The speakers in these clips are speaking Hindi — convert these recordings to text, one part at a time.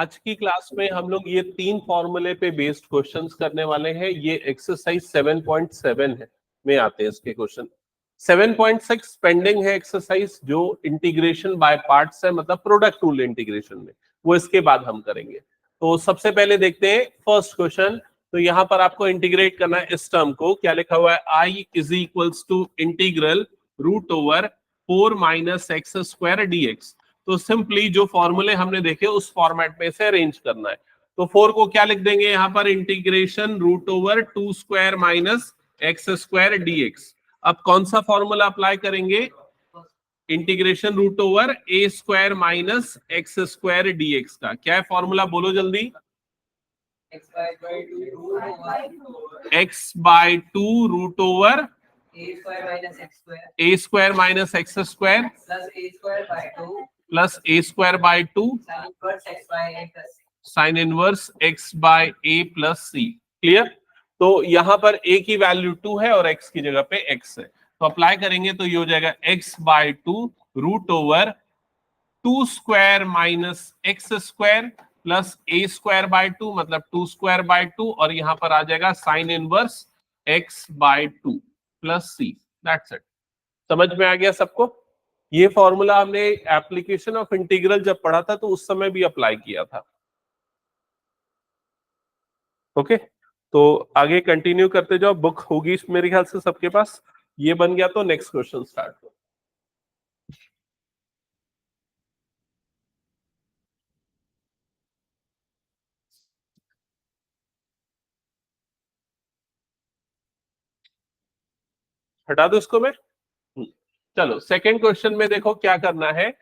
आज की क्लास में हम लोग ये 3 फॉर्मूले पे बेस्ड क्वेश्चंस करने वाले हैं। ये एक्सरसाइज 7.7 है में आते हैं इसके क्वेश्चन। 7.6 पेंडिंग है एक्सरसाइज, जो इंटीग्रेशन बाय पार्ट्स है, मतलब प्रोडक्ट रूल इंटीग्रेशन में, वो इसके बाद हम करेंगे। तो सबसे पहले देखते हैं फर्स्ट क्वेश्चन। तो यहाँ पर आपको इंटीग्रेट करना है इस टर्म को। क्या लिखा हुआ है? I is equals to integral root over 4 minus x square dx। तो सिंपली जो फॉर्मूले हमने देखे उस फॉर्मेट में से अरेंज करना है। तो 4 को क्या लिख देंगे यहाँ पर? Integration root over 2 square minus x square dx। अब कौन सा फॉर्मूला अप्लाई करेंगे? Integration root over a square minus x square dx का क्या है फॉर्मूला? बोलो जल्दी। X by two root over a square minus x square plus a square by two sine inverse x by a plus c. Clear? तो यहां पर ए की वैल्यू 2 है और एक्स की जगह पे एक्स है, तो अप्लाई करेंगे तो ये हो जाएगा x by two root over 2 square minus x square plus a square by two, मतलब 2 स्क्वायर बाय 2, और यहां पर आ जाएगा sine inverse x by two plus c. That's it. समझ में आ गया सबको? ये फॉर्मूला हमने एप्लीकेशन ऑफ इंटीग्रल जब पढ़ा था तो उस समय भी अप्लाई किया था। ओके, तो आगे कंटिन्यू करते जाओ। बुक होगी मेरे ख्याल से सबके पास। ये बन गया तो नेक्स्ट क्वेश्चन स्टार्ट करो। हटा दो इसको मैं। चलो सेकंड क्वेश्चन में देखो क्या करना है।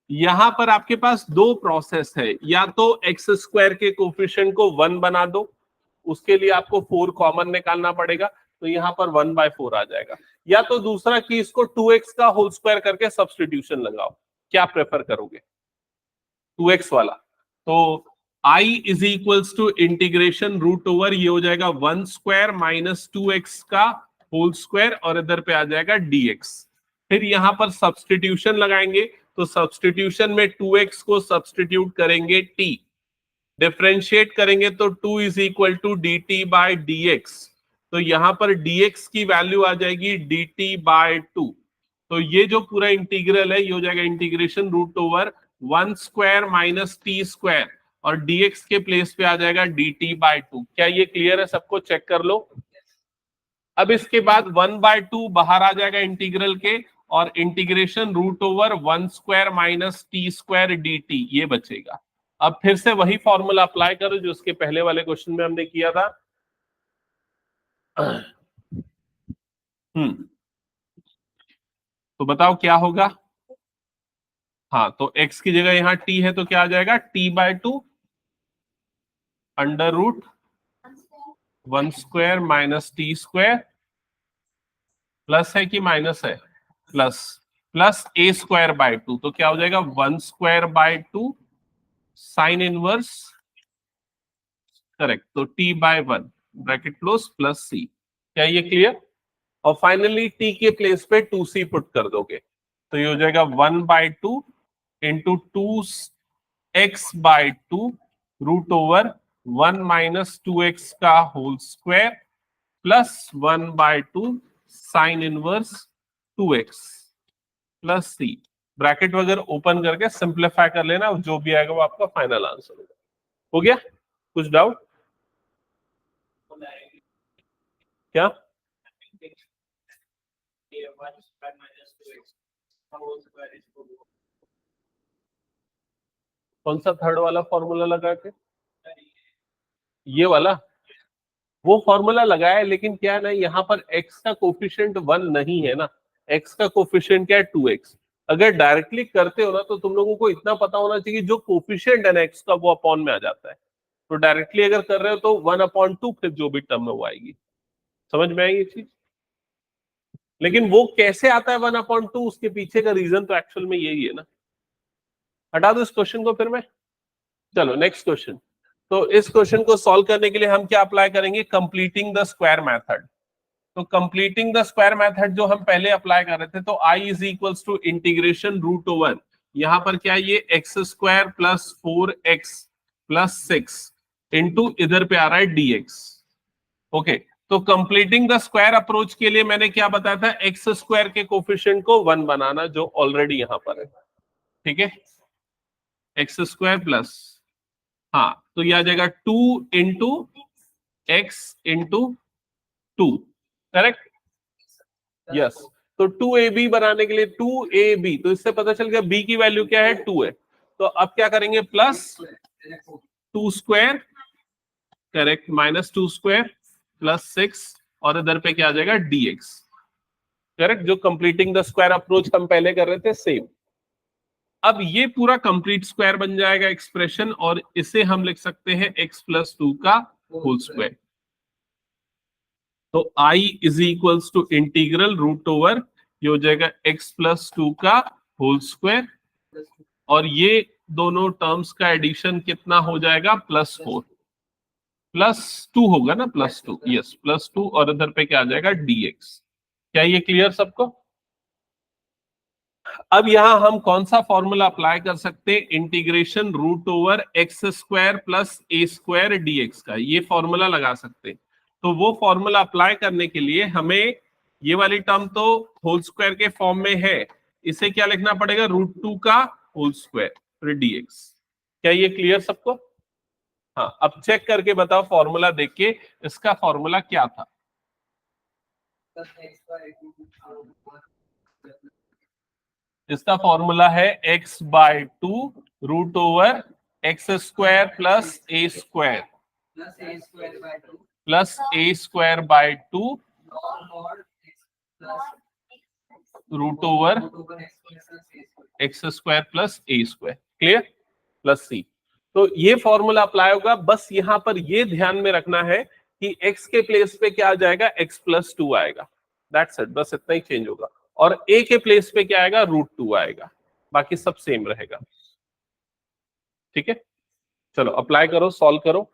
यहां पर आपके पास दो प्रोसेस है। या तो एक्स स्क्वायर के कोफिशिएंट को 1 बना दो, उसके लिए आपको 4 कॉमन निकालना पड़ेगा, तो यहां पर 1/4 आ जाएगा। या तो दूसरा कि इसको 2x का होल स्क्वायर करके सब्स्टिट्यूशन लगाओ। क्या प्रेफर करोगे? 2x वाला। तो i is equals to integration root over, ये हो जाएगा 1 स्क्वायर माइनस 2x का होल स्क्वायर, और इधर पे आ जाएगा dx। फिर यहां पर सब्स्टिट्यूशन लगाएंगे, तो सब्स्टिट्यूशन में 2x को सब्स्टिट्यूट करेंगे t, डिफरेंशिएट करेंगे तो 2 is equal to d t by d x. तो यहां पर dx की वैल्यू आ जाएगी dt बाय 2। तो ये जो पूरा इंटीग्रल है ये हो जाएगा integration root over 1 square minus t square, और dx के प्लेस पे आ जाएगा dt बाय 2। क्या ये क्लियर है सबको? चेक कर लो। अब इसके बाद 1/2 बाहर आ जाएगा इंटीग्रल के, और integration root over 1 square minus t square dt ये बचेगा। अब फिर से वही फॉर्मूला अप्लाई करो जो उसके पहले वाले क्वेश्चन में हमने किया था। तो बताओ क्या होगा? हाँ, तो x की जगह यहाँ t है तो क्या आ जाएगा? t/2 under root 1 square minus t square, plus है कि माइनस है? Plus, plus a square by 2, तो क्या हो जाएगा? 1 square by 2 sine inverse, correct, तो t/1 ब्रैकेट क्लोज प्लस सी। क्या ये क्लियर? और फाइनली t के प्लेस पे 2c पुट कर दोगे, तो ये हो जाएगा 1/2 into 2x/2 root over 1 minus 2x का whole square plus 1/2 sine inverse 2x plus c. Bracket वगैरह ओपन करके सिंप्लीफाई कर लेना, जो भी आएगा वो आपका फाइनल आंसर होगा। हो गया? कुछ डाउट? क्या? कौन सा थर्ड वाला फॉर्मूला लगा के? ये वाला? वो फॉर्मूला लगाया है, लेकिन क्या है ना, यहाँ पर x का कोफिशिएंट 1 नहीं है ना, x का कोफिशिएंट क्या है? 2x। अगर डायरेक्टली करते हो ना तो तुम लोगों को इतना पता होना चाहिए जो कोफिशिएंट है ना x का वो अपॉन में आ जाता है। तो डायरेक्टली अगर कर रहे हो तो 1/2 फिर जो भी टर्म है वो आएगी। समझ में आई ये चीज? लेकिन वो कैसे आता है 1/2, उसके पीछे का रीजन तो एक्चुअल में यही है ना। हटा दो इस क्वेश्चन को फिर मैं। चलो नेक्स्ट क्वेश्चन। तो इस क्वेश्चन को सॉल्व करने के लिए हम क्या अप्लाई करेंगे? Completing the square method. तो कंप्लीटिंग द स्क्वायर मेथड जो हम पहले अप्लाई कर रहे थे, तो i is equals to integration root over, यहां पर क्या है? ये x square plus 4x plus 6 into इधर पे आ रहा है dx। ओके, तो कंप्लीटिंग द स्क्वायर अप्रोच के लिए मैंने क्या बताया था, एक्स स्क्वायर के कोफिशिएंट को 1 बनाना, जो ऑलरेडी यहां पर है। ठीक है, एक्स स्क्वायर प्लस, हाँ तो यह आ जाएगा 2 into x into 2, correct. Yes, तो 2ab बनाने के लिए 2ab, तो इससे पता चल गया b की वैल्यू क्या है, 2 है। तो अब क्या करेंगे, plus 2 square, correct, minus 2 square plus 6, और इधर पे क्या आ जाएगा, dx, करेक्ट। जो कंप्लीटिंग द स्क्वायर अप्रोच हम पहले कर रहे थे, सेम। अब ये पूरा कंप्लीट स्क्वायर बन जाएगा एक्सप्रेशन, और इसे हम लिख सकते हैं x प्लस 2 का होल स्क्वायर। तो I is equals to integral root over, ये हो जाएगा x प्लस 2 का होल स्क्वायर, और ये दोनों टर्म्स का एडिशन कितना हो जाएगा, प्लस 4 प्लस 2 होगा ना, प्लस 2, यस प्लस 2, और इधर पे क्या आ जाएगा, dx। क्या ये क्लियर सबको? अब यहां हम कौन सा फॉर्मूला अप्लाई कर सकते हैं, integration root over x square plus a square dx का, ये फॉर्मूला लगा सकते हैं। तो वो फॉर्मूला अप्लाई करने के लिए हमें ये वाली टर्म तो होल स्क्वायर के फॉर्म में है, इसे क्या लिखना पड़ेगा, √2 का होल स्क्वायर फिर dx। क्या ये क्लियर सबको? हाँ, अब चेक करके बताओ फॉर्मूला देख के, इसका फॉर्मूला क्या था। इसका फॉर्मूला है x/2 root over x square plus a square plus a square by 2 root over x square plus a square, clear, plus c. तो ये फॉर्मूला अप्लाई होगा। बस यहां पर ये ध्यान में रखना है कि x के प्लेस पे क्या आ जाएगा, x प्लस 2 आएगा, दैट्स इट, बस इतना ही चेंज होगा। और a के प्लेस पे क्या आएगा, √2 आएगा, बाकी सब सेम रहेगा। ठीक है, चलो अप्लाई करो, सॉल्व करो।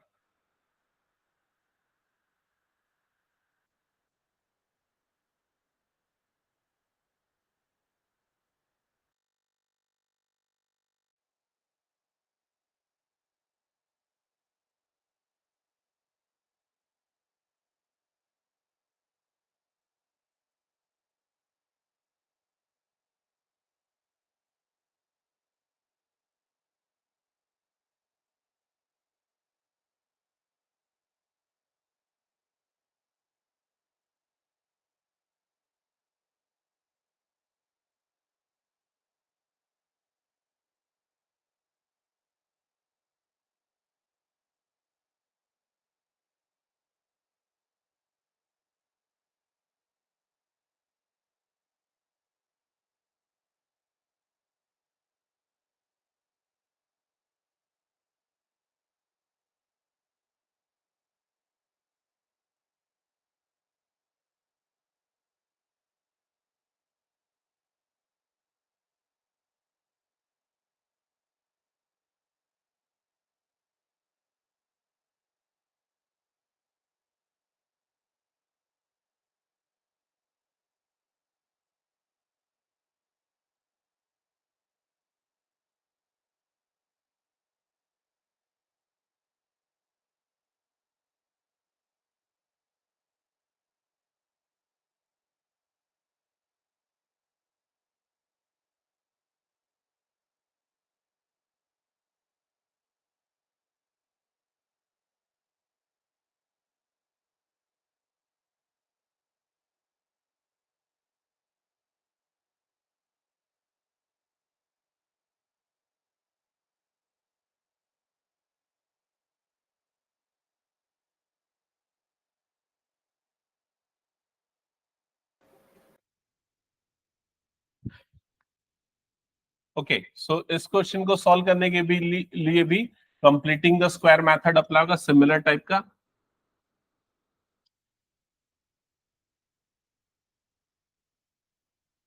ओके, सो इस क्वेश्चन को सॉल्व करने के भी लिए भी completing the square method apply होगा, सिमिलर टाइप का।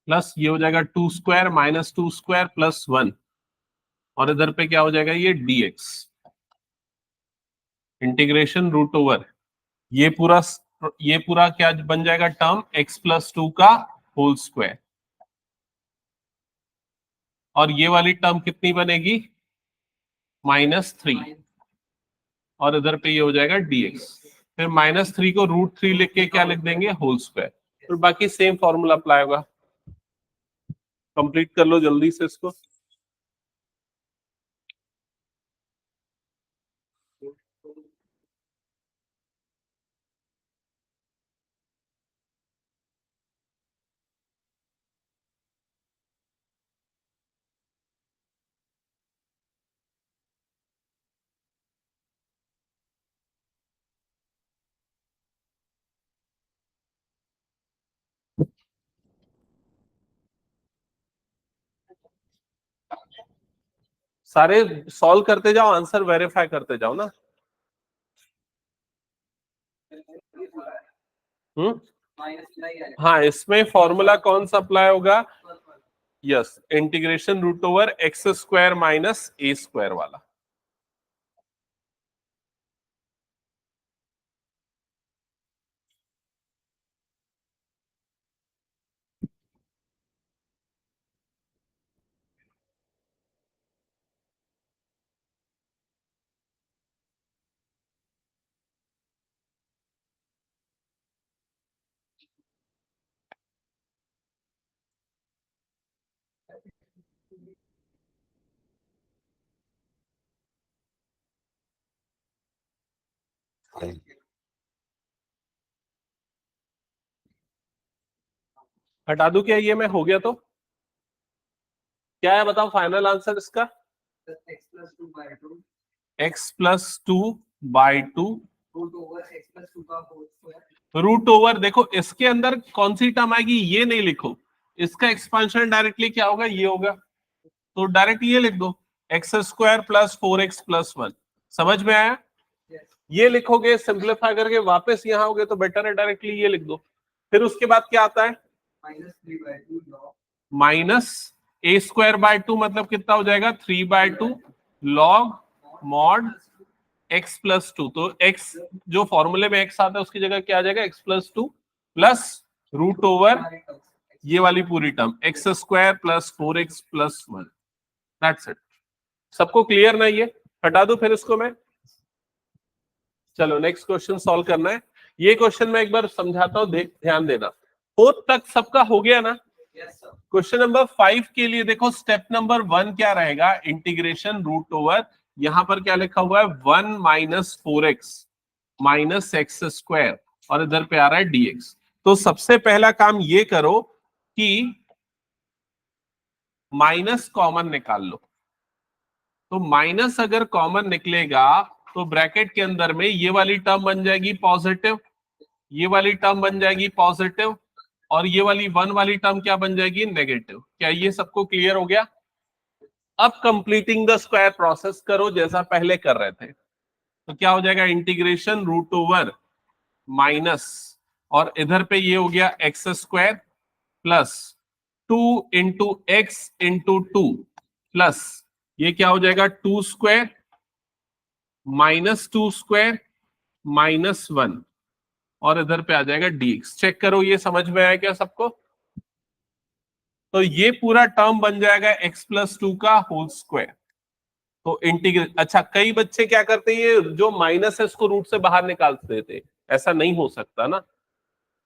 प्लस ये हो जाएगा 2 स्क्वायर माइनस 2 स्क्वायर प्लस 1, और इधर पे क्या हो जाएगा, ये dx, इंटीग्रेशन रूट ओवर, ये पूरा क्या बन जाएगा, टर्म x प्लस 2 का होल स्क्वायर, और ये वाली टर्म कितनी बनेगी, -3, और इधर पे ये हो जाएगा dx। फिर -3 को √3 लिख के क्या लिख देंगे, होल स्क्वायर। फिर बाकी सेम फॉर्मूला अप्लाई होगा। कंप्लीट कर लो जल्दी से इसको। सारे सॉल्व करते जाओ, आंसर वेरीफाई करते जाओ ना। हाँ, इसमें फॉर्मूला कौन सा अप्लाई होगा, yes, integration √x² minus a² वाला। हटा दूं क्या ये, मैं हो गया तो क्या है बताओ फाइनल आंसर इसका, x+2/2 √, देखो इसके अंदर कौन सी टर्म आएगी ये नहीं लिखो, इसका एक्सपांशन डायरेक्टली क्या होगा, ये होगा, तो डायरेक्ट ये लिख दो, x² + 4x+1। समझ में आया? ये लिखोगे सिंप्लीफाई करके वापस यहाँ होगे तो बेटर है डायरेक्टली ये लिख दो। फिर उसके बाद क्या आता है, -a²/2 मतलब कितना हो जाएगा, 3/2 log mod x+2। तो x जो फॉर्मूले में x आता है उसकी जगह क्या आ जाएगा, x+2 प्लस √, ये वाली पूरी term x² + 4x+1। That's it. सबको क्लियर ना ये? हटा दो फिर इसको मैं। चलो नेक्स्ट क्वेश्चन सॉल्व करना है। ये क्वेश्चन मैं एक बार समझाता हूं, देख ध्यान देना। 4 तक सबका हो गया ना? क्वेश्चन नंबर 5 के लिए देखो स्टेप नंबर 1 क्या रहेगा, इंटीग्रेशन √, यहां पर क्या लिखा हुआ है 1 - 4x - x², और इधर पे आ रहा है dx। तो सबसे पहला काम ये करो कि माइनस कॉमन निकाल लो। तो माइनस अगर कॉमन निकलेगा तो ब्रैकेट के अंदर में ये वाली टर्म बन जाएगी पॉजिटिव, ये वाली टर्म बन जाएगी पॉजिटिव, और ये वाली 1 वाली टर्म क्या बन जाएगी, नेगेटिव। क्या ये सबको क्लियर हो गया? अब कंप्लीटिंग द स्क्वायर प्रोसेस करो जैसा पहले कर रहे थे। तो क्या हो जाएगा, इंटीग्रेशन √, माइनस, और इधर पे ये हो गया x² प्लस 2 × x × 2 प्लस ये क्या हो जाएगा 2² -2² -1, और इधर पे आ जाएगा dx। चेक करो ये समझ में आया क्या सबको? तो ये पूरा टर्म बन जाएगा x+2 का होल स्क्वायर। तो इंटीग्रेट, अच्छा कई बच्चे क्या करते हैं, ये जो माइनस है इसको रूट से बाहर निकाल देते, ऐसा नहीं हो सकता ना,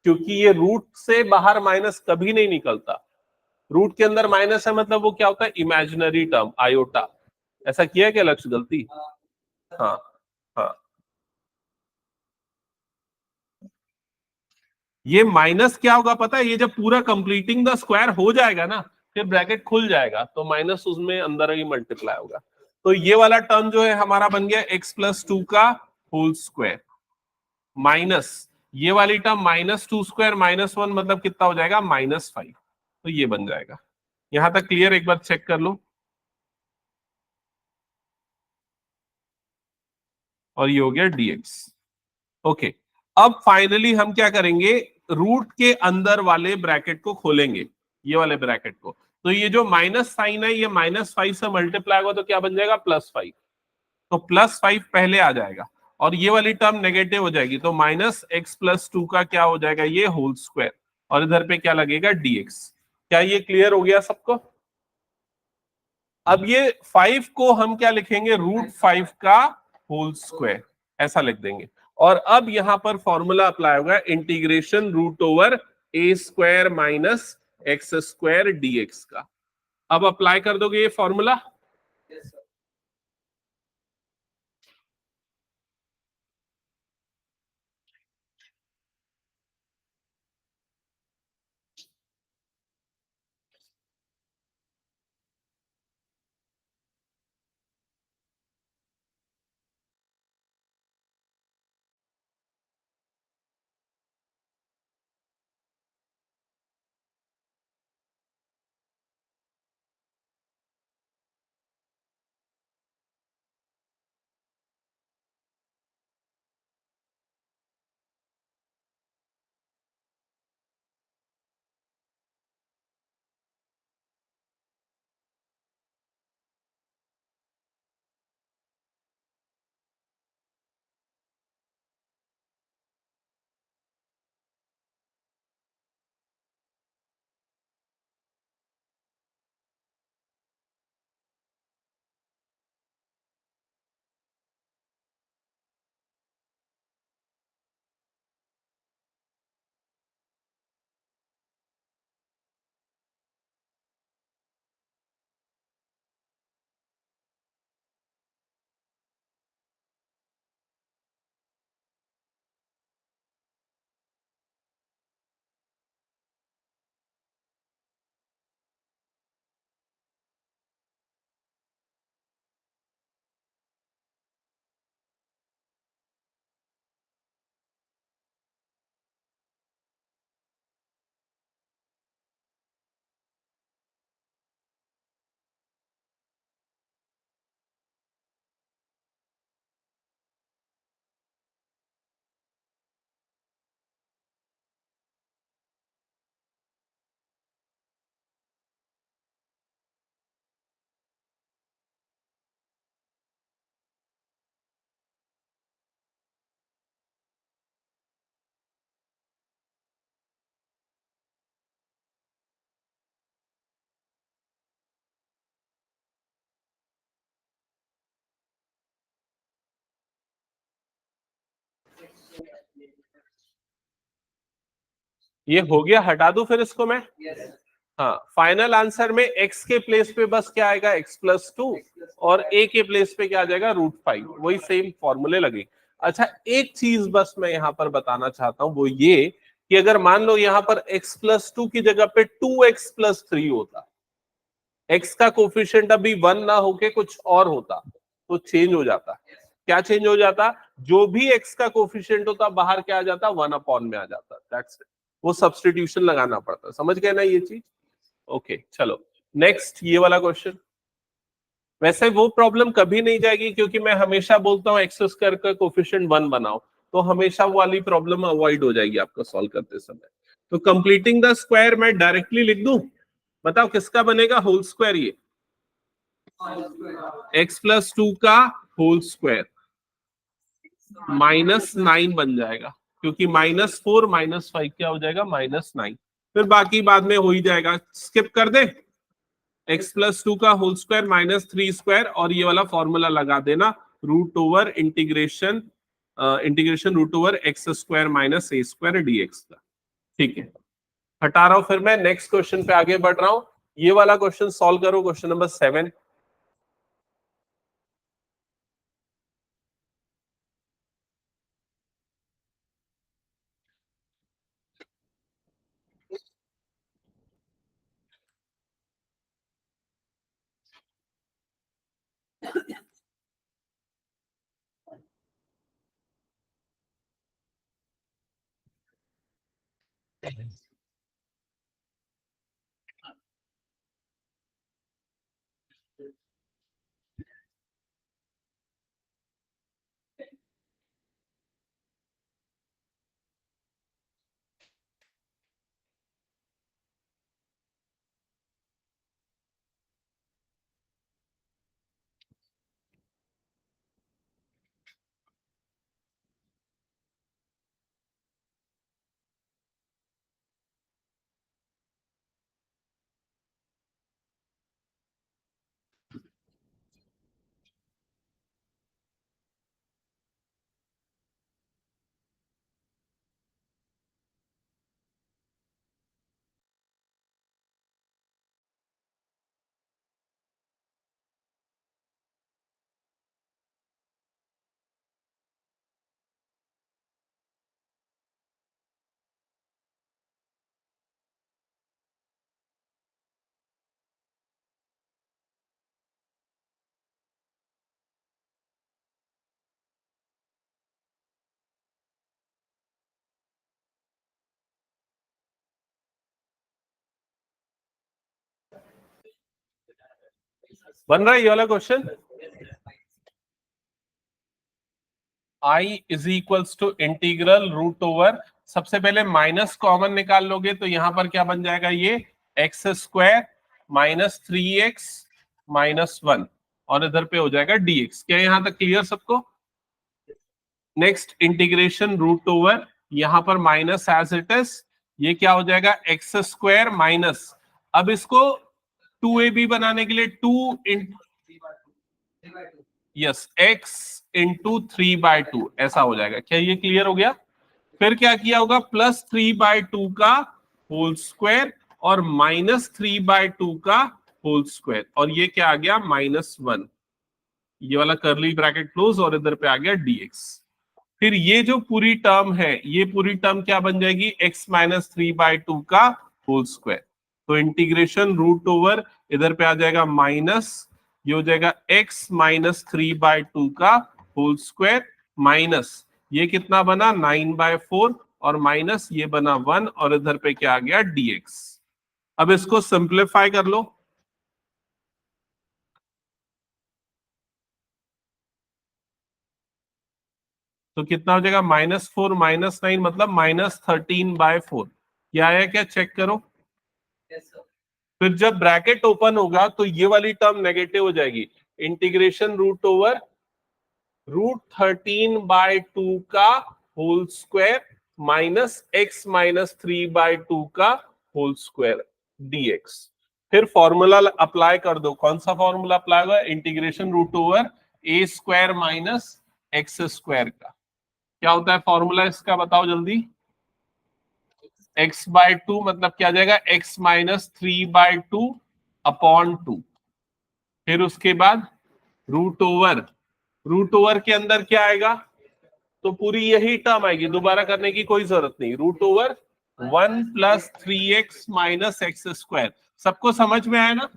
क्योंकि ये रूट से बाहर माइनस कभी नहीं निकलता। रूट के अंदर माइनस है मतलब वो क्या होता है, इमेजिनरी टर्म, आयोटा। ऐसा किया क्या लक्ष्य गलती? हाँ हाँ, ये माइनस क्या होगा पता है, ये जब पूरा कंप्लीटिंग द स्क्वायर हो जाएगा ना, फिर ब्रैकेट खुल जाएगा तो माइनस उसमें अंदर ही मल्टीप्लाई होगा। तो ये वाला टर्म जो है हमारा बन गया x+2 का होल स्क्वायर, माइनस ये वाली टर्म -2² -1 मतलब कितना हो जाएगा, -5। तो ये बन जाएगा। यहां तक क्लियर? एक बार चेक कर लो। और ये हो गया dx। ओके, अब फाइनली हम क्या करेंगे, रूट के अंदर वाले ब्रैकेट को खोलेंगे, ये वाले ब्रैकेट को। तो ये जो माइनस साइन है ये -5 से मल्टीप्लाई होगा तो क्या बन जाएगा, +5। तो +5 पहले आ जाएगा, और ये वाली टर्म नेगेटिव हो जाएगी, तो -x+2 का क्या हो जाएगा, ये होल स्क्वायर, और इधर पे क्या लगेगा, dx। क्या ये क्लियर हो गया सबको? अब ये 5 को हम क्या लिखेंगे, √5 का होल स्क्वायर। ऐसा लिख देंगे। और अब यहां पर फॉर्मूला अप्लाई होगा, integration root over a square minus x square dx का। अब अप्लाई कर दोगे ये फॉर्मूला। ये हो गया, हटा दूं फिर इसको मैं। हाँ, फाइनल आंसर में x के प्लेस पे बस क्या आएगा, x+2, और a के प्लेस पे क्या आ जाएगा, √5। वही सेम फॉर्मूले लगे। अच्छा, एक चीज बस मैं यहां पर बताना चाहता हूं, वो ये कि अगर मान लो यहां पर x+2 की जगह पे 2x+3 होता, x का कोफिशिएंट अभी 1 ना होके कुछ और होता, तो चेंज हो जाता। क्या चेंज हो जाता, जो भी x का कोफिशिएंट होता बाहर क्या आ जाता, 1 में आ जाता। That's it. वो सब्सटीट्यूशन लगाना पड़ता। समझ गए ना ये चीज। ओके, चलो नेक्स्ट ये वाला क्वेश्चन। वैसे वो प्रॉब्लम कभी नहीं जाएगी, क्योंकि मैं हमेशा बोलता हूँ एक्स स्क्वायर का कोफिशिएंट 1 बनाओ, तो हमेशा वो वाली प्रॉब्लम अवॉइड हो जाएगी आपको सॉल्व करते समय। तो कंप्लीटिंग द स्क्वायर मैं डायरेक्टली लिख दूं। बताओ किसका बनेगा होल स्क्वायर, ये x+2 का होल स्क्वायर -9 बन जाएगा, क्योंकि -4 -5 क्या हो जाएगा, -9। फिर बाकी बाद में हो ही जाएगा, स्किप कर दे। x+2 का होल स्क्वायर -3 स्क्वायर, और ये वाला फॉर्मूला लगा देना, root over integration root over x square minus a square dx का। ठीक है, हटा रहा हूं। फिर मैं नेक्स्ट क्वेश्चन पे आगे बढ़ रहा हूं। ये वाला क्वेश्चन सॉल्व करो, क्वेश्चन नंबर 7। बन रहा है ये वाला question? I is equals to integral root over, सबसे पहले माइनस कॉमन निकाल लोगे तो यहां पर क्या बन जाएगा, ये x square minus 3x minus 1, और इधर पे हो जाएगा dx। क्या यहां तक क्लियर सबको? नेक्स्ट इंटीग्रेशन रूट ओवर, यहां पर माइनस एज इट इज, ये क्या हो जाएगा, एक्स स्क्वायर माइनस, अब इसको 2ab बनाने के लिए 2 इन, यस, x इंटू 3/2 ऐसा हो जाएगा। क्या ये क्लियर हो गया? फिर क्या किया होगा, प्लस 3/2 का होल स्क्वायर और माइनस 3/2 का होल स्क्वायर, और ये क्या आ गया, -1, ये वाला करली ब्रैकेट क्लोज, और इधर पे आ गया dx। फिर ये जो पूरी टर्म है, ये पूरी टर्म क्या बन जाएगी, x माइनस 3/2 का होल स्क्वायर। तो इंटीग्रेशन रूट ओवर, इधर पे आ जाएगा माइनस, ये हो जाएगा x माइनस 3/2 का होल स्क्वायर, माइनस ये कितना बना 9/4, और माइनस ये बना 1, और इधर पे क्या आ गया, dx। अब इसको सिंप्लीफाई कर लो, तो कितना हो जाएगा, -4 -9 मतलब -13/4। क्या आया, क्या चेक करो। फिर जब ब्रैकेट ओपन होगा तो ये वाली टर्म नेगेटिव हो जाएगी, इंटीग्रेशन रूट ओवर √13/2 का whole square minus x minus 3/2 का होल स्क्वायर dx। फिर फॉर्मूला अप्लाई कर दो, कौन सा फॉर्मूला अप्लाई होगा, integration root over a square minus x square का। क्या होता है फॉर्मूला इसका, बताओ जल्दी। x/2 मतलब क्या आ जाएगा, x माइनस 3/2 अपॉन 2। फिर उसके बाद रूट ओवर के अंदर क्या आएगा, तो पूरी यही टर्म आएगी, दोबारा करने की कोई जरूरत नहीं। √1 plus 3x minus x square, सबको समझ में आया ना?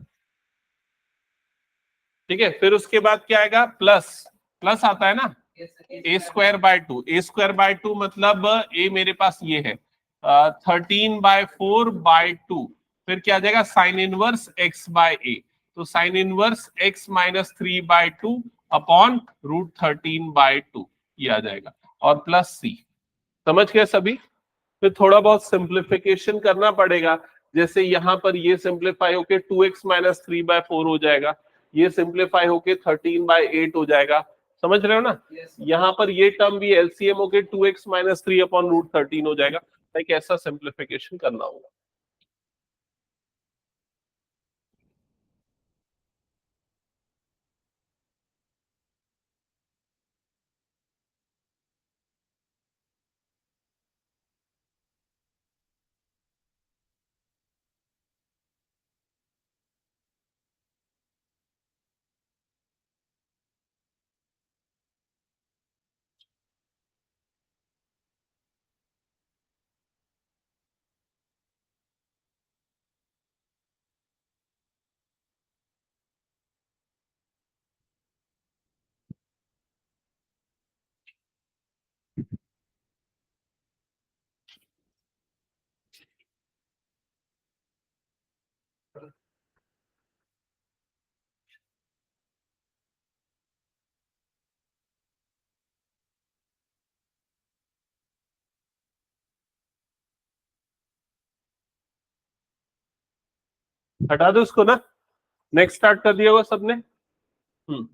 ठीक है, फिर उसके बाद क्या आएगा, प्लस, प्लस आता है ना, a²/2, a²/2 मतलब a मेरे पास ये है 13/4/2, फिर क्या आ जाएगा, साइन इनवर्स x/a, तो sine inverse x minus 3/2 upon √13/2, ये आ जाएगा, और प्लस c। समझ गए सभी? फिर थोड़ा बहुत सिंप्लीफिकेशन करना पड़ेगा, जैसे यहां पर ये सिंप्लीफाई होके 2x माइनस 3/4 हो जाएगा, ये सिंप्लीफाई होके 13/8 हो जाएगा। समझ रहे हो ना? यहाँ पर ये टर्म भी एलसीएम होके 2x माइनस 3 अपॉन √13 हो जाएगा। एक ऐसा सिंप्लीफिकेशन करना होगा। हटा दो उसको ना, नेक्स्ट स्टार्ट कर दिया होगा सबने। हम्म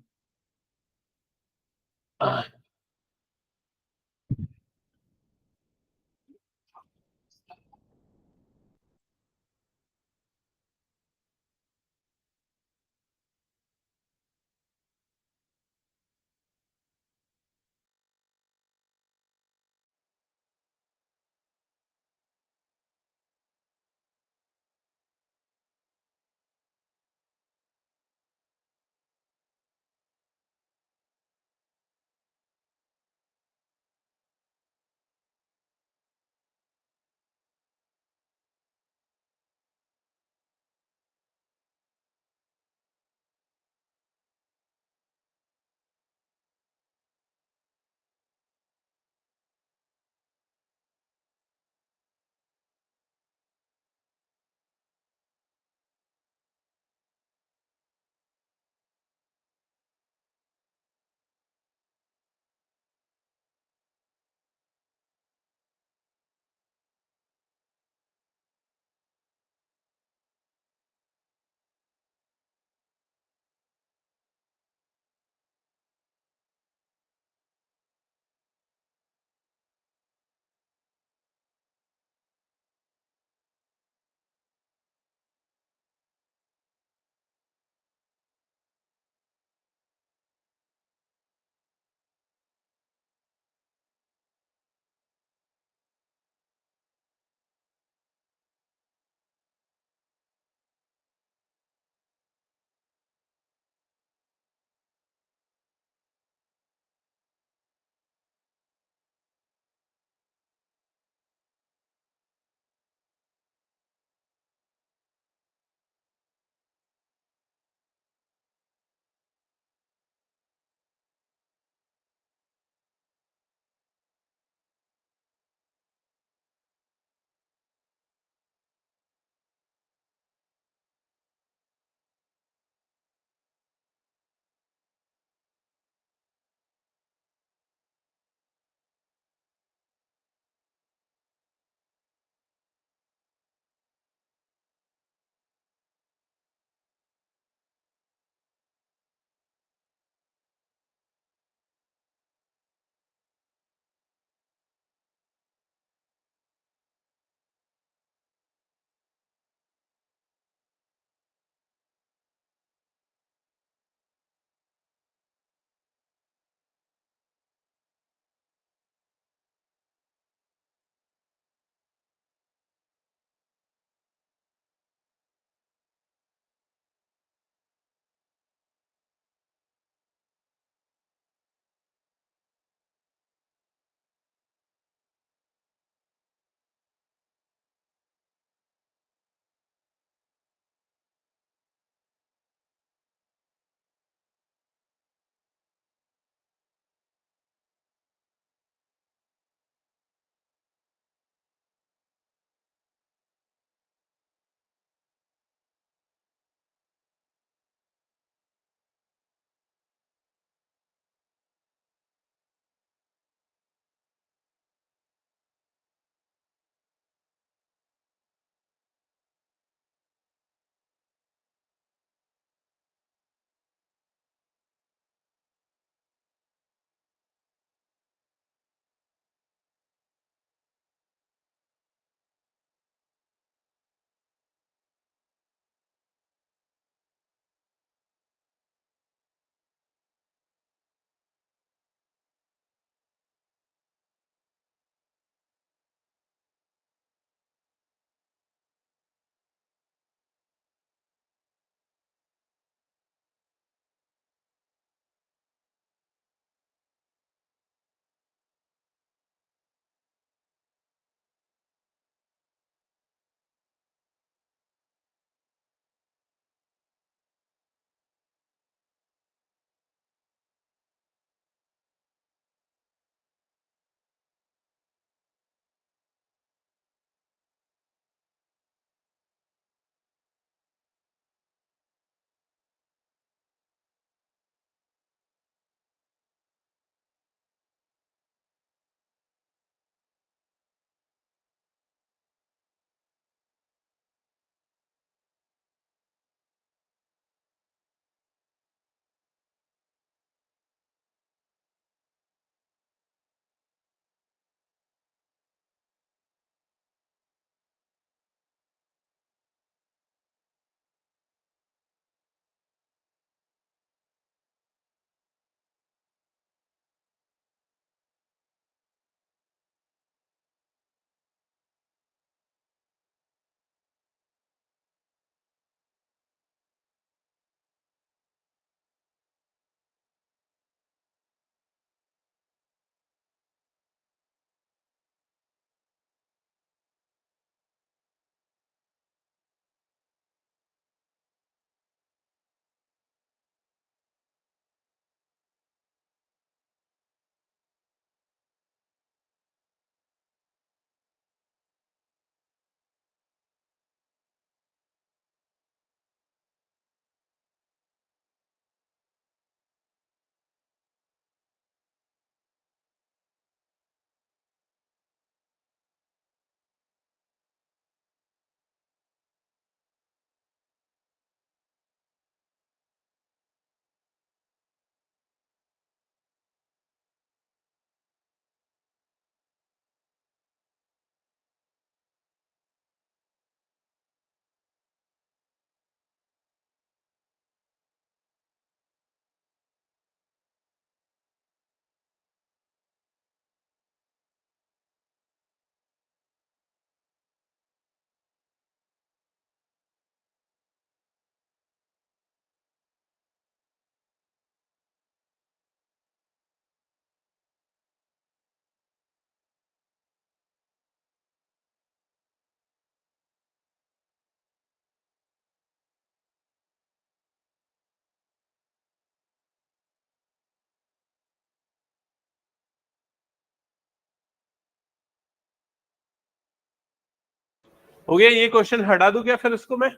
हो गया ये क्वेश्चन, हटा दूं क्या फिर इसको मैं?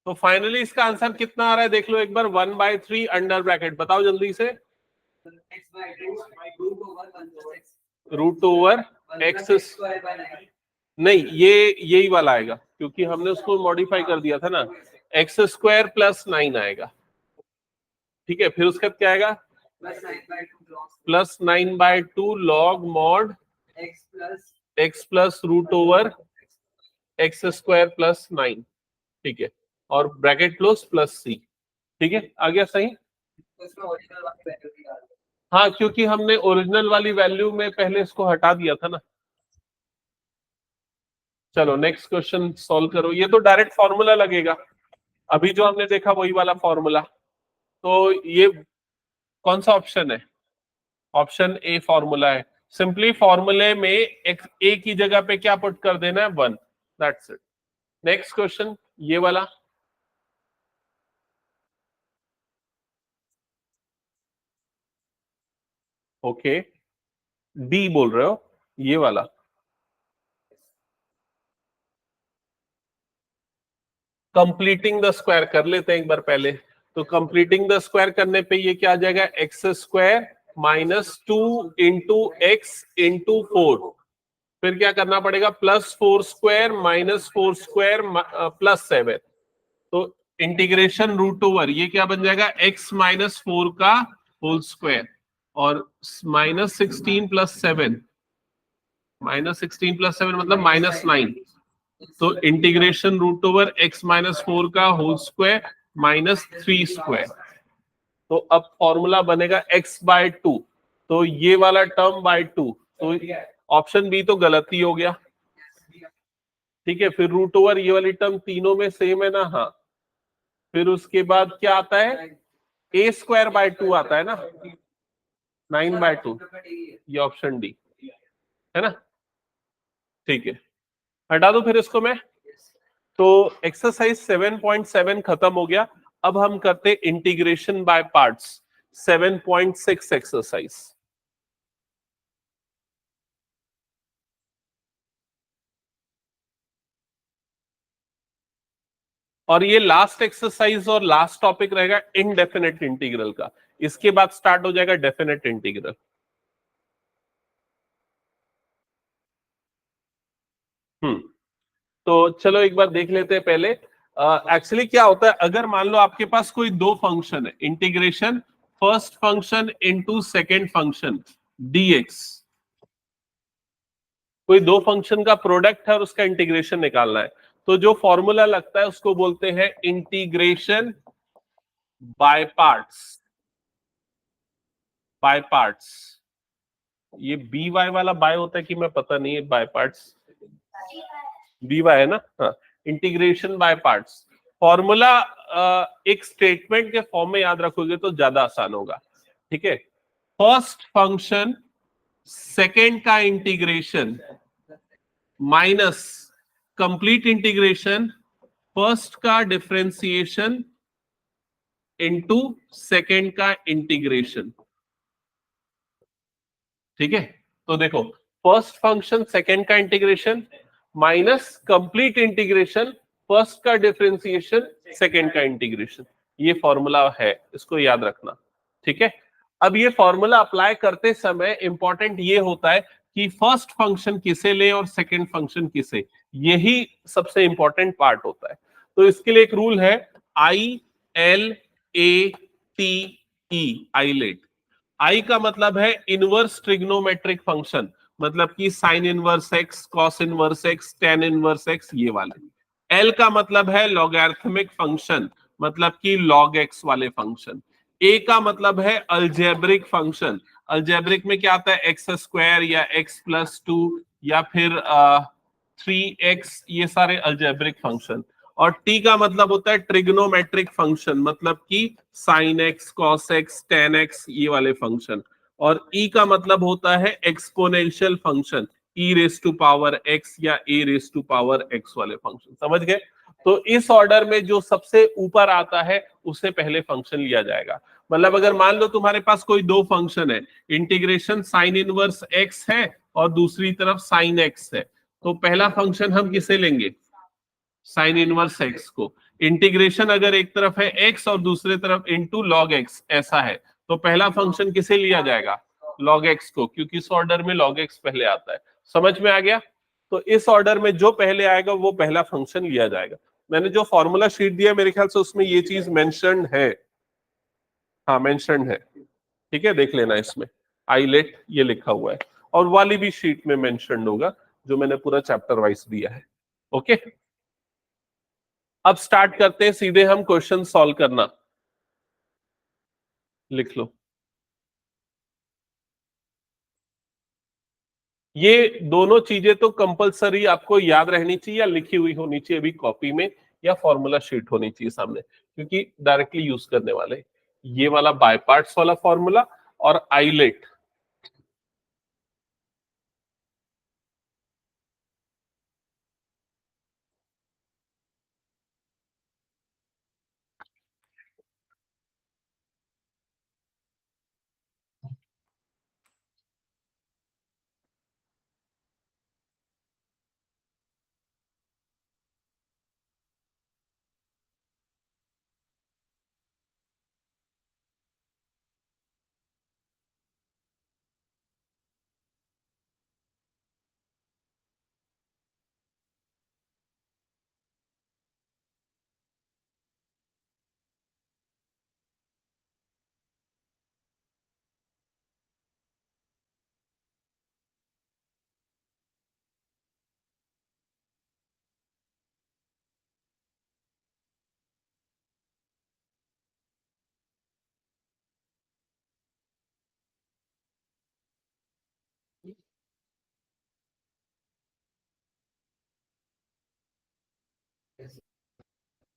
तो फाइनली इसका आंसर कितना आ रहा है देख लो एक बार, 1/3 अंडर ब्रैकेट, बताओ जल्दी से। √x नहीं, ये यही वाला आएगा क्योंकि हमने उसको मॉडिफाई कर दिया था ना, x² + 9 आएगा। ठीक है, फिर उसके बाद क्या आएगा? +9/2 log mod x + √x² + 9। ठीक है, और ब्रैकेट क्लोज +c। ठीक है, आ गया सही? हाँ, क्योंकि हमने ओरिजिनल वाली वैल्यू में पहले इसको हटा दिया था ना। चलो नेक्स्ट क्वेश्चन सॉल्व करो। ये तो डायरेक्ट फॉर्मूला लगेगा, अभी जो हमने देखा वही वाला फॉर्मूला। तो ये कौन सा ऑप्शन है? ऑप्शन ए फॉर्मूला है। सिंपली फॉर्मूले में ए की जगह पे क्या पुट कर देना है? 1, दैट्स इट। नेक्स्ट क्वेश्चन ये वाला, ओके, डी बोल रहे हो, ये वाला। कंप्लीटिंग द स्क्वायर कर लेते हैं एक बार पहले। तो कंप्लीटिंग द स्क्वायर करने पे ये क्या आ जाएगा? x² - 2 × x × 4। फिर क्या करना पड़ेगा? +4² - 4² + 7। तो इंटीग्रेशन √, ये क्या बन जाएगा? x - 4 का होल स्क्वायर और -16 + 7, -16 + 7 मतलब -9। तो इंटीग्रेशन √x - 4 का होल स्क्वायर -3²। तो अब फॉर्मूला बनेगा x/2, तो ये वाला टर्म /2, तो ऑप्शन बी तो गलत ही हो गया। ठीक है, फिर √, ये वाली टर्म तीनों में सेम है ना? हाँ। फिर उसके बाद क्या आता है? a²/2 आता है ना, 9/2, ये ऑप्शन डी है ना? ठीक है, हटा दो फिर इसको मैं। तो एक्सरसाइज 7.7 खत्म हो गया। अब हम करते इंटीग्रेशन बाय पार्ट्स, 7.6 एक्सरसाइज। और ये लास्ट एक्सरसाइज और लास्ट टॉपिक रहेगा इनडेफिनेट इंटीग्रल का। इसके बाद स्टार्ट हो जाएगा डेफिनेट इंटीग्रल। तो चलो एक बार देख लेते हैं पहले। एक्चुअली क्या होता है, अगर मान लो आपके पास कोई दो फंक्शन है, integration first function into second function dx, कोई दो फंक्शन का प्रोडक्ट है और उसका इंटीग्रेशन निकालना है, तो जो फॉर्मूला लगता है उसको बोलते हैं integration by parts. By parts, ये बी वाई वाला बाय होता है कि मैं पता नहीं है, बाय पार्ट्स बी वाई है ना? हाँ, इंटीग्रेशन बाय पार्ट्स। फॉर्मूला एक स्टेटमेंट के फॉर्म में याद रखोगे तो ज्यादा आसान होगा। ठीक है, फर्स्ट फंक्शन सेकेंड का integration minus complete integration first का डिफरेंशिएशन इनटू सेकेंड का इंटीग्रेशन। ठीक है, तो देखो, फर्स्ट फंक्शन सेकेंड का integration minus complete integration first का डिफरेंशिएशन सेकेंड का इंटीग्रेशन, ये फॉर्मूला है, इसको याद रखना। ठीक है, अब ये फॉर्मूला अप्लाई करते समय इंपॉर्टेंट ये होता है कि फर्स्ट फंक्शन किसे ले और सेकेंड फंक्शन किसे, यही सबसे इंपॉर्टेंट पार्ट होता है। तो इसके लिए एक रूल है, ILATE, आइलेट। आई का मतलब है इनवर्स ट्रिग्नोमेट्रिक फंक्शन, मतलब कि sign inverse x, cos inverse x, tan inverse x, ये वाले। एल का मतलब है लॉगैरिथमिक फंक्शन, मतलब कि लॉग एक्स वाले फंक्शन। ए का मतलब है अलजेब्रिक फंक्शन, अलजेब्रिक में क्या आता है? x² या x+2 या फिर 3x, ये सारे अलजेब्रिक फंक्शन। और टी का मतलब होता है ट्रिग्नोमेट्रिक फंक्शन, मतलब कि sine x, cos x, ten x, ये वाले फंक्शन। और ई का मतलब होता है एक्सपोनेंशियल फंक्शन, e⁻x या a⁻x वाले फंक्शन। समझ गए? तो इस ऑर्डर में जो सबसे ऊपर आता है उसे पहले फंक्शन लिया जाएगा। मतलब अगर मान लो तुम्हारे पास कोई दो फंक्शन है, इंटीग्रेशन साइन इनवर्स एक्स है और दूसरी तरफ साइन एक्स है, तो पहला फंक्शन हम किसे लेंगे, साइन इनवर्स एक्स को। इंटीग्रेशन अगर एक तरफ है एक्स और दूसरे तरफ इनटू लॉग एक्स ऐसा है, तो पहला फंक्शन किसे लिया जाएगा, लॉग एक्स को, क्योंकि इस ऑर्डर में लॉग एक्स पहले आता है। समझ में आ गया? तो इस ऑर्डर में जो पहले आएगा वो पहला फंक्शन लिया जाएगा। मैंने जो फॉर्मूला शीट दिया मेरे ख्याल से उसमें ये चीज मेंशन्ड है, हाँ मेंशन्ड है, ठीक है, देख लेना, इसमें आईलेट ये लिखा हुआ है, और वाली भी शीट में मेंशन्ड होगा जो मैंने पूरा चैप्टर वाइज दिया है। ओके, अब स्टार्ट करते हैं सीधे हम क्वेश्चन सॉल्व करना। लिख लो, ये दोनों चीजें तो कंपलसरी आपको याद रहनी चाहिए या लिखी हुई होनी चाहिए अभी कॉपी में, या फॉर्मूला शीट होनी चाहिए सामने, क्योंकि डायरेक्टली यूज करने वाले ये वाला बाय पार्ट्स वाला फॉर्मूला और आइलेट।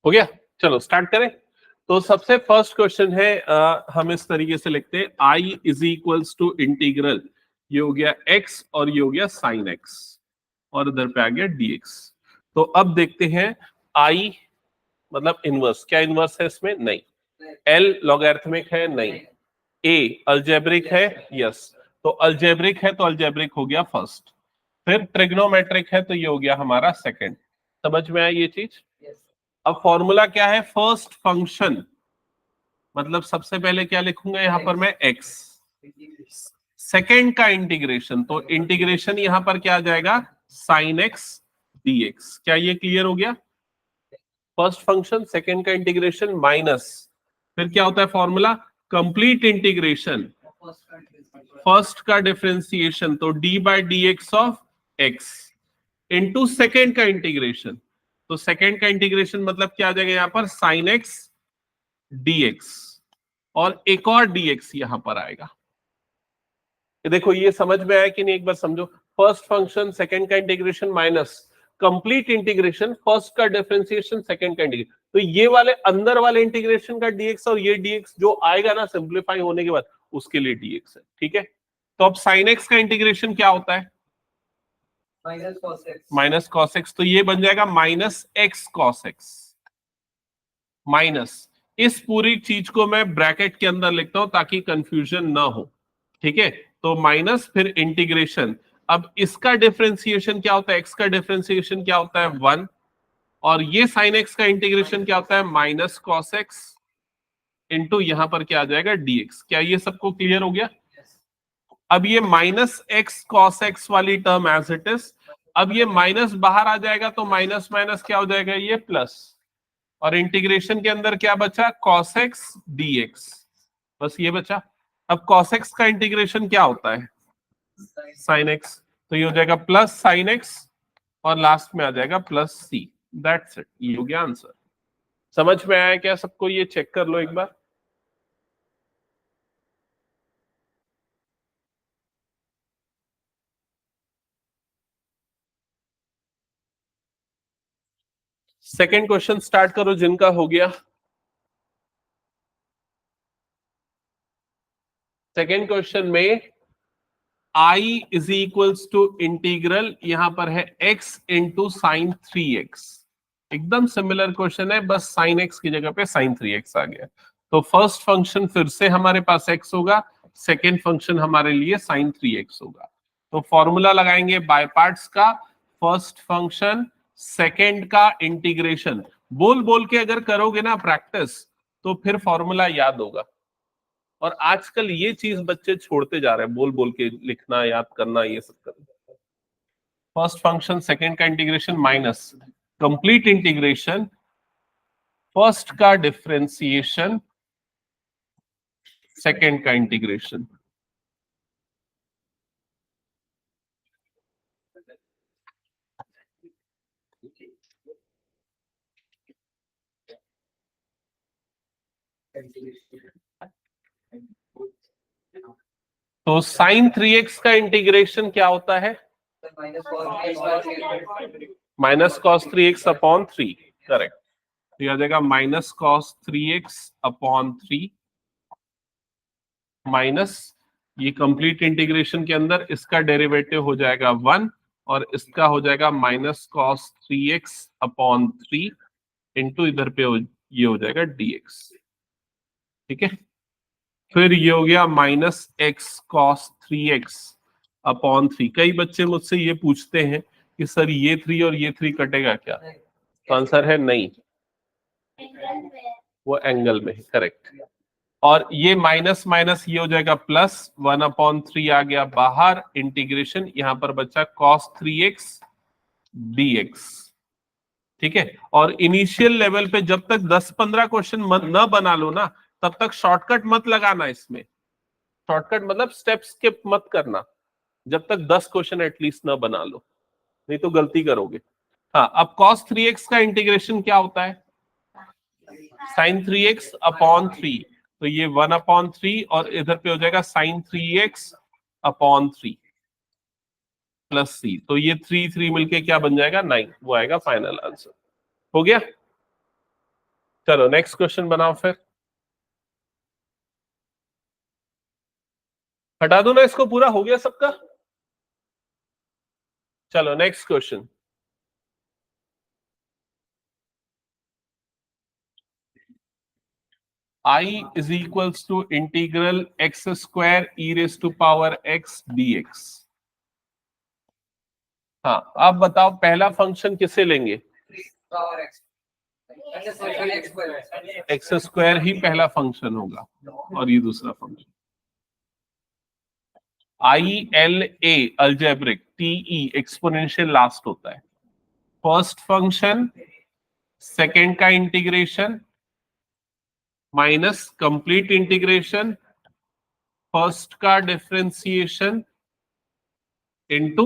हो गया, चलो स्टार्ट करें। तो सबसे फर्स्ट क्वेश्चन है, हम इस तरीके से लिखते हैं, आई इज इक्वल्स टू इंटीग्रल, ये हो गया एक्स और ये हो गया साइन एक्स, और इधर पे आ गया dx। तो अब देखते हैं, आई मतलब इनवर्स, क्या इनवर्स है इसमें, नहीं। एल लॉगरिथमिक है, नहीं। ए अलजेब्रिक है, यस। तो अलजेब्रिक है तो अलजेब्रिक हो गया फर्स्ट, फिर ट्रिग्नोमेट्रिक है तो ये हो गया हमारा सेकंड। समझ में आई ये चीज? अब फॉर्मूला क्या है, फर्स्ट फंक्शन, मतलब सबसे पहले क्या लिखूंगा यहां पर मैं, एक्स। सेकेंड का इंटीग्रेशन, तो इंटीग्रेशन यहां पर क्या आ जाएगा, साइन एक्स dx। क्या ये क्लियर हो गया? फर्स्ट फंक्शन, सेकेंड का इंटीग्रेशन माइनस, फिर क्या होता है फॉर्मूला, कंप्लीट इंटीग्रेशन, फर्स्ट का डिफरेंशिएशन, तो d by d x of x, into second का इंटीग्रेशन, तो सेकेंड का इंटीग्रेशन मतलब क्या आ जाएगा यहाँ पर, साइन एक्स dx, और एक और dx यहां पर आएगा। देखो ये समझ में आया कि नहीं, एक बार समझो, फर्स्ट फंक्शन, सेकंड का integration minus complete integration, first का डिफरेंशिएशन, सेकंड का इंटीग्रेशन, तो ये वाले अंदर वाले इंटीग्रेशन का dx और ये dx जो आएगा ना सिंप्लीफाई होने के बाद, उसके लिए dx है, ठीक है। तो अब sin x का इंटीग्रेशन क्या होता है, माइनस कॉस एक्स, तो ये बन जाएगा minus x cos x, minus, इस पूरी चीज को मैं ब्रैकेट के अंदर लिखता हूं ताकि कंफ्यूजन ना हो, ठीक है। तो माइनस, फिर इंटीग्रेशन, अब इसका डिफरेंशिएशन क्या होता है, एक्स का डिफरेंशिएशन क्या होता है 1, और ये साइन एक्स का इंटीग्रेशन क्या होता है, माइनस कॉस एक्स इंटू यहां पर क्या आ जाएगा dx। क्या ये सबको क्लियर हो गया? अब ये माइनस एक्स कॉस एक्स वाली टर्म एज इट इज, अब ये माइनस बाहर आ जाएगा तो माइनस माइनस क्या हो जाएगा, ये प्लस, और इंटीग्रेशन के अंदर क्या बचा, cos x dx, बस ये बचा। अब cos x का इंटीग्रेशन क्या होता है, sin x, तो ये हो जाएगा प्लस sin x, और लास्ट में आ जाएगा प्लस c। दैट्स इट, ये हो गया आंसर। समझ में आया क्या सबको? ये चेक कर लो एक बार। सेकेंड क्वेश्चन स्टार्ट करो जिनका हो गया। सेकेंड क्वेश्चन में i is equals to integral, यहां पर है x इंटू साइन 3x। एकदम सिमिलर क्वेश्चन है, बस साइन x की जगह पे साइन 3x आ गया। तो फर्स्ट फंक्शन फिर से हमारे पास x होगा, सेकेंड फंक्शन हमारे लिए साइन 3x होगा। तो फॉर्मूला लगाएंगे बाय पार्ट्स का, फर्स्ट फंक्शन सेकंड का इंटीग्रेशन। बोल बोल के अगर करोगे ना प्रैक्टिस तो फिर फॉर्मूला याद होगा। और आजकल ये चीज बच्चे छोड़ते जा रहे हैं, बोल बोल के लिखना याद करना ये सब करना। फर्स्ट फंक्शन सेकंड का integration minus complete integration first का डिफरेंशिएशन सेकंड का इंटीग्रेशन। तो साइन 3x का इंटीग्रेशन क्या होता है? Minus cos 3x upon 3, correct. तो आ जाएगा minus cos 3x upon 3 minus ये कंप्लीट इंटीग्रेशन के अंदर इसका डेरिवेटिव हो जाएगा 1 और इसका हो जाएगा minus cos 3x upon 3 into इधर पे ये हो जाएगा dx। ठीक है, फिर ये हो गया minus x cos 3x upon 3। कई बच्चे मुझसे ये पूछते हैं कि सर ये 3 और ये 3 कटेगा क्या? तो आंसर है नहीं, वो एंगल में है, करेक्ट। और ये माइनस माइनस ये हो जाएगा प्लस 1/3 आ गया बाहर, इंटीग्रेशन यहाँ पर बचा cos 3x dx। ठीक है, और इनिशियल लेवल पे जब तक 10-15 क्वेश्चन न बना लो ना तब तक शॉर्टकट मत लगाना। इसमें शॉर्टकट मतलब स्टेप स्किप मत करना जब तक 10 क्वेश्चन एटलीस्ट न बना लो, नहीं तो गलती करोगे। हाँ, अब cos 3x का इंटीग्रेशन क्या होता है? sin 3x upon 3। तो ये 1/3 और इधर पे हो जाएगा sin 3x upon 3 plus c। तो ये 3 मिलके क्या बन जाएगा? 9। वो आएगा फाइनल आंसर। हो गया? चलो नेक्स्ट क्वेश्चन बनाओ फिर। हटा दो ना इसको, पूरा हो गया सबका। चलो next question. I is equals to integral x square e raised to power x dx। हाँ, अब बताओ पहला फंक्शन किसे लेंगे? एक्स स्क्वायर ही पहला फंक्शन होगा और ये दूसरा function ILA algebraic, TE exponential last होता है। फर्स्ट फंक्शन सेकेंड का integration minus complete integration first का डिफरेंशिएशन इनटू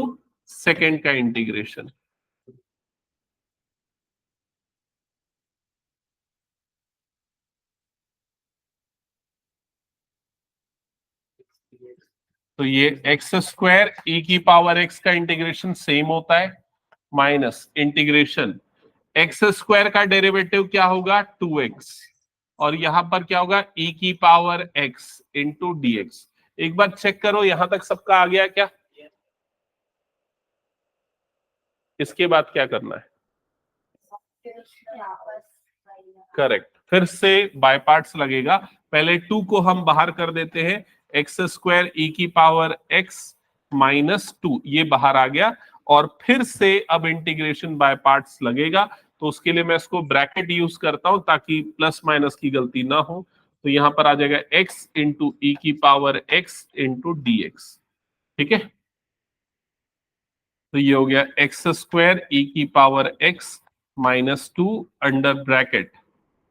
सेकेंड का इंटीग्रेशन। तो ये एक्स स्क्वायर ई की पावर एक्स का इंटीग्रेशन सेम होता है माइनस इंटीग्रेशन एक्स स्क्वायर का डेरिवेटिव क्या होगा? 2x और यहां पर क्या होगा? ई की पावर x इंटू dx। एक बार चेक करो यहां तक सबका आ गया क्या? इसके बाद क्या करना है? करेक्ट, फिर से बाय पार्ट्स लगेगा। पहले 2 को हम बाहर कर देते हैं, एक्स स्क्वायर ई की पावर x माइनस 2 ये बाहर आ गया और फिर से अब इंटीग्रेशन बाय पार्ट्स लगेगा। तो उसके लिए मैं इसको ब्रैकेट यूज करता हूं ताकि प्लस माइनस की गलती ना हो। तो यहां पर आ जाएगा x इंटू ई की पावर x इंटू dx। ठीक है, तो ये हो गया एक्स स्क्वायर ई की power x minus 2 under bracket.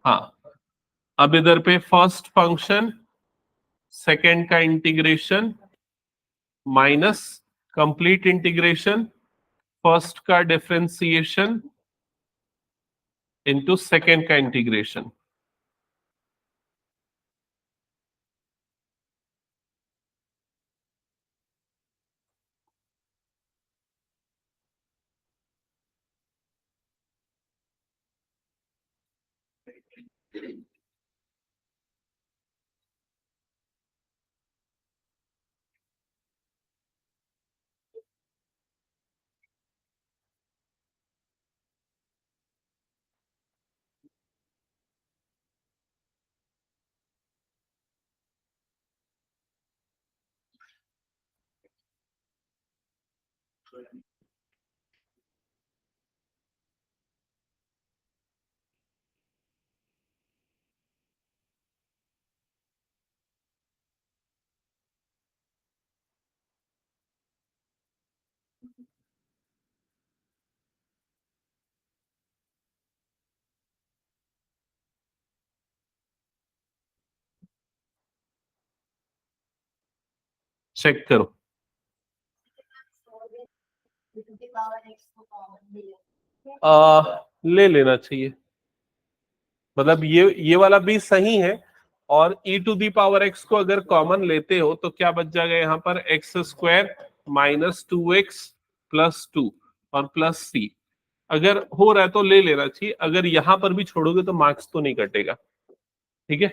हाँ, अब इधर पे फर्स्ट फंक्शन सेकेंड का integration minus complete integration first का डिफरेंशिएशन इनटू सेकेंड का इंटीग्रेशन। चेक करो। ले लेना चाहिए, मतलब ये वाला भी सही है। और e to the power x को अगर कॉमन लेते हो तो क्या बच जाएगा यहाँ पर, x square minus 2x plus 2 और प्लस c। अगर हो रहा है तो ले लेना चाहिए, अगर यहां पर भी छोड़ोगे तो मार्क्स तो नहीं कटेगा। ठीक है,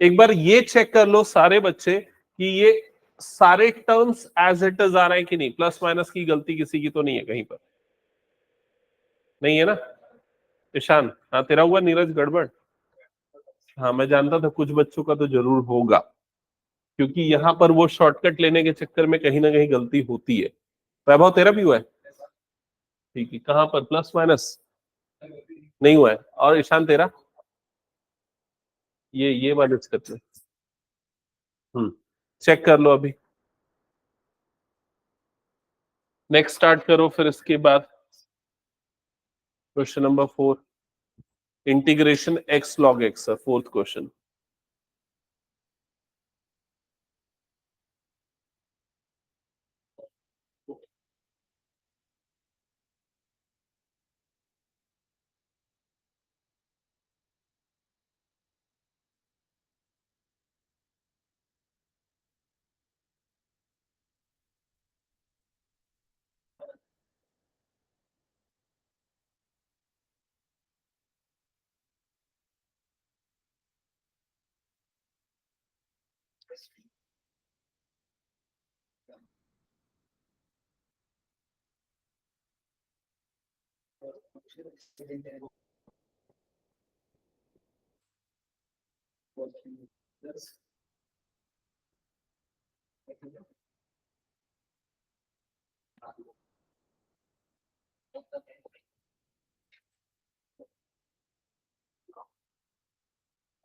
एक बार ये चेक कर लो सारे बच्चे कि ये सारे टर्म्स एज इट इज आ रहा है कि नहीं, प्लस माइनस की गलती किसी की तो नहीं है कहीं पर, नहीं है ना ईशान? हाँ तेरा हुआ, नीरज गड़बड़? हाँ मैं जानता था कुछ बच्चों का तो जरूर होगा, क्योंकि यहाँ पर वो शॉर्टकट लेने के चक्कर में कहीं ना कहीं गलती होती है। वैभव तेरा भी हुआ है? ठीक है, कहाँ पर प्लस माइनस नहीं हुआ है? और ईशान तेरा? ये वाले स्टेप में चेक कर लो अभी। नेक्स्ट स्टार्ट करो, फिर इसके बाद question number 4, integration x log x, fourth question.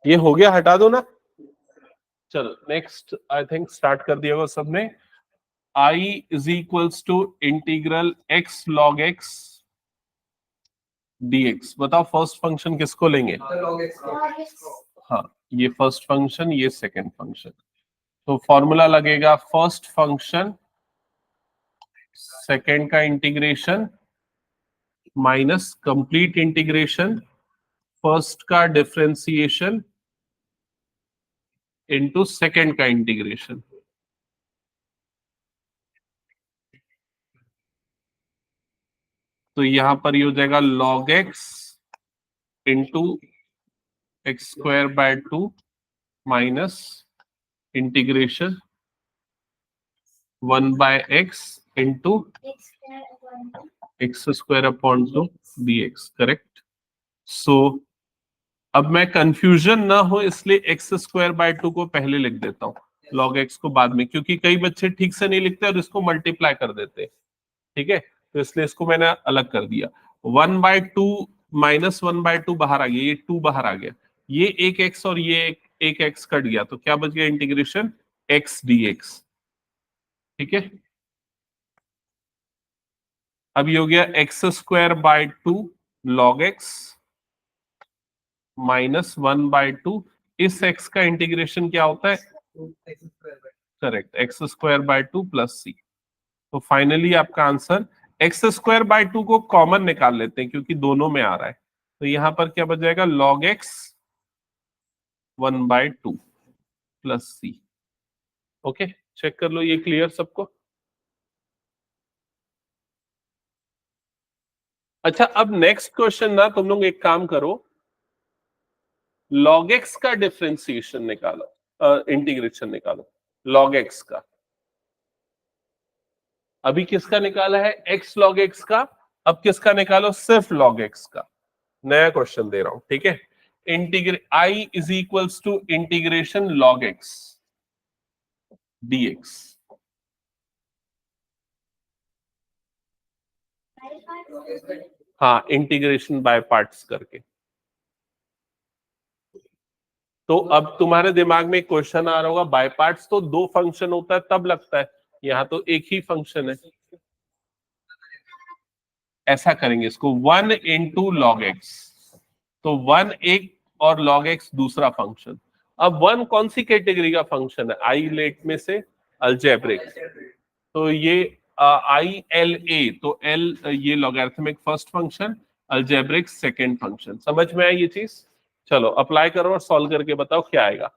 ये हो गया, हटा दो ना। चलो नेक्स्ट, आई थिंक स्टार्ट कर दिया होगा सबने। I is equals to integral x log x dx। बताओ फर्स्ट फंक्शन किसको लेंगे? हाँ, ये फर्स्ट फंक्शन, ये सेकंड फंक्शन। तो फॉर्मूला लगेगा फर्स्ट फंक्शन सेकंड का integration minus complete integration first का डिफरेंशिएशन इनटू सेकंड का इंटीग्रेशन। तो यहां पर ये हो जाएगा log x into x square by 2 minus integration 1 by x into x square upon 2 dx। Correct. So अब मैं कंफ्यूजन ना हो इसलिए एक्स स्क्वायर बाय 2 को पहले लिख देता हूँ, log x को बाद में, क्योंकि कई बच्चे ठीक से नहीं लिखते और इसको मल्टीप्लाई कर देते। ठीक है, तो इसलिए इसको मैंने अलग कर दिया। 1/2 माइनस 1/2 बाहर आ गया, ये 2 बाहर आ गया, ये एक x और ये एक x कट गया, तो क्या बच गया, इंटीग्रेशन x dx। ठीक है, अब ये हो गया x square by 2 log x minus 1/2। इस x का इंटीग्रेशन क्या होता है? Correct, x square by 2 plus c. तो फाइनली आपका आंसर, एक्स स्क्वायर बाय 2 को कॉमन निकाल लेते हैं क्योंकि दोनों में आ रहा है, तो यहां पर क्या बच जाएगा, log x 1/2 प्लस सी। ओके, चेक कर लो, ये क्लियर सबको? अच्छा, अब नेक्स्ट क्वेश्चन ना तुम लोग एक काम करो, log x का डिफरेंशिएशन निकालो, इंटीग्रेशन निकालो log x का। अभी किसका निकाला है, x log x का। अब किसका निकालो, सिर्फ log x का। नया क्वेश्चन दे रहा हूं, ठीक है। I is equals to integration log x dx। हाँ, इंटीग्रेशन बाय पार्ट्स करके। तो अब तुम्हारे दिमाग में एक क्वेश्चन आ रहा होगा, बाय पार्ट्स तो दो फंक्शन होता है तब लगता है, यहाँ तो एक ही फंक्शन है। ऐसा करेंगे इसको 1 इंटू लॉग एक्स, तो 1 एक और log x दूसरा फंक्शन। अब 1 कौन सी कैटेगरी का फंक्शन है? आई लेट में से अलजेब्रिक, तो ये आई एल ए, तो एल ये logarithmic first function, algebraic second function. समझ में आई ये चीज? चलो अप्लाई करो और सॉल्व करके बताओ क्या आएगा।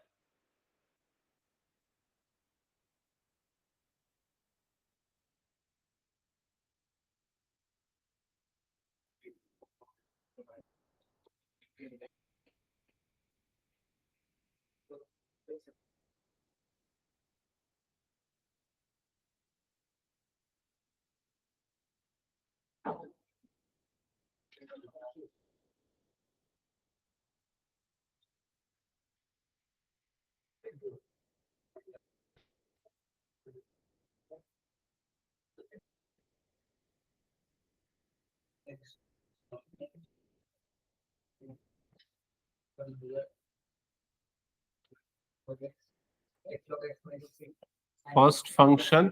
फर्स्ट फंक्शन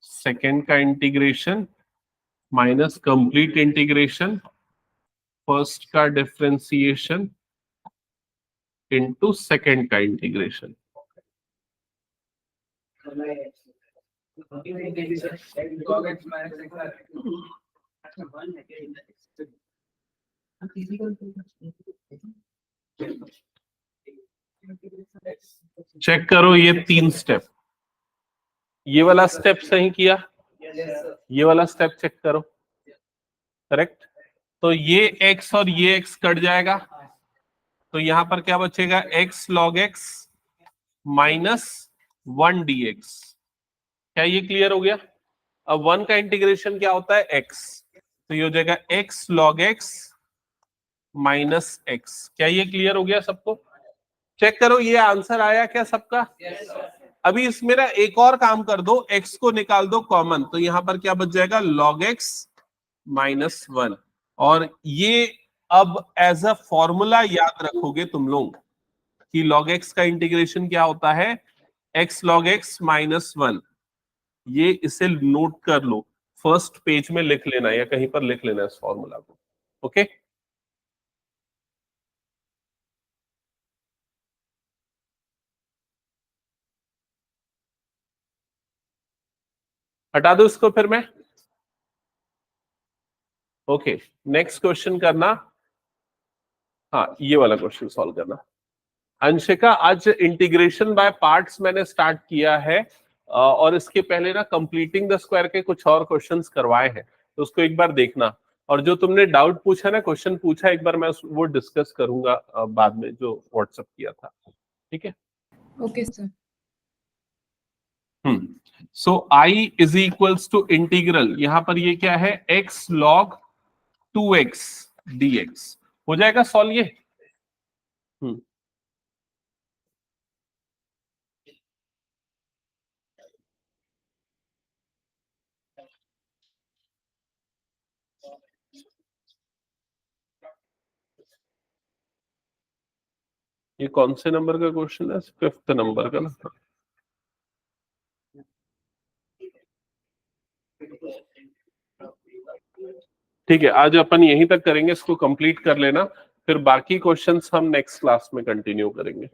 सेकंड का integration minus complete integration first का डिफरेंशिएशन इनटू सेकंड का इंटीग्रेशन। चेक करो ये 3 स्टेप, ये वाला स्टेप सही किया, ये वाला स्टेप चेक करो, करेक्ट। तो ये x और ये x कट जाएगा, तो यहां पर क्या बचेगा? x log x minus 1 dx। क्या ये क्लियर हो गया? अब 1 का इंटीग्रेशन क्या होता है? x, तो ये हो जाएगा x log x minus x। क्या ये क्लियर हो गया सबको? चेक करो ये आंसर आया क्या सबका? अभी इसमें ना एक और काम कर दो, x को निकाल दो कॉमन, तो यहां पर क्या बच जाएगा? log x minus 1। और ये अब एज अ फॉर्मूला याद रखोगे तुम लोग कि log x का इंटीग्रेशन क्या होता है? x log x minus 1। ये इसे नोट कर लो, फर्स्ट पेज में लिख लेना या कहीं पर लिख लेना इस फॉर्मूला को। ओके, हटा दो इसको फिर मैं। ओके, नेक्स्ट क्वेश्चन करना। हाँ, ये वाला क्वेश्चन सॉल्व करना। अंशिका, आज इंटीग्रेशन बाय पार्ट्स मैंने स्टार्ट किया है और इसके पहले ना कंप्लीटिंग द स्क्वायर के कुछ और क्वेश्चंस करवाए हैं, तो उसको एक बार देखना। और जो तुमने डाउट पूछा ना, क्वेश्चन पूछा, एक बार मैं वो डिस्कस करूंगा बाद में, जो व्हाट्सएप किया था। ठीक है? Okay sir. So I is equals to integral, यहां पर ये क्या है? x log 2x dx। हो जाएगा सॉल्व ये? ये कौन से नंबर का क्वेश्चन है? 5th नंबर का ना? ठीक है, आज अपन यहीं तक करेंगे, इसको कंप्लीट कर लेना, फिर बाकी क्वेश्चंस हम नेक्स्ट क्लास में कंटिन्यू करेंगे।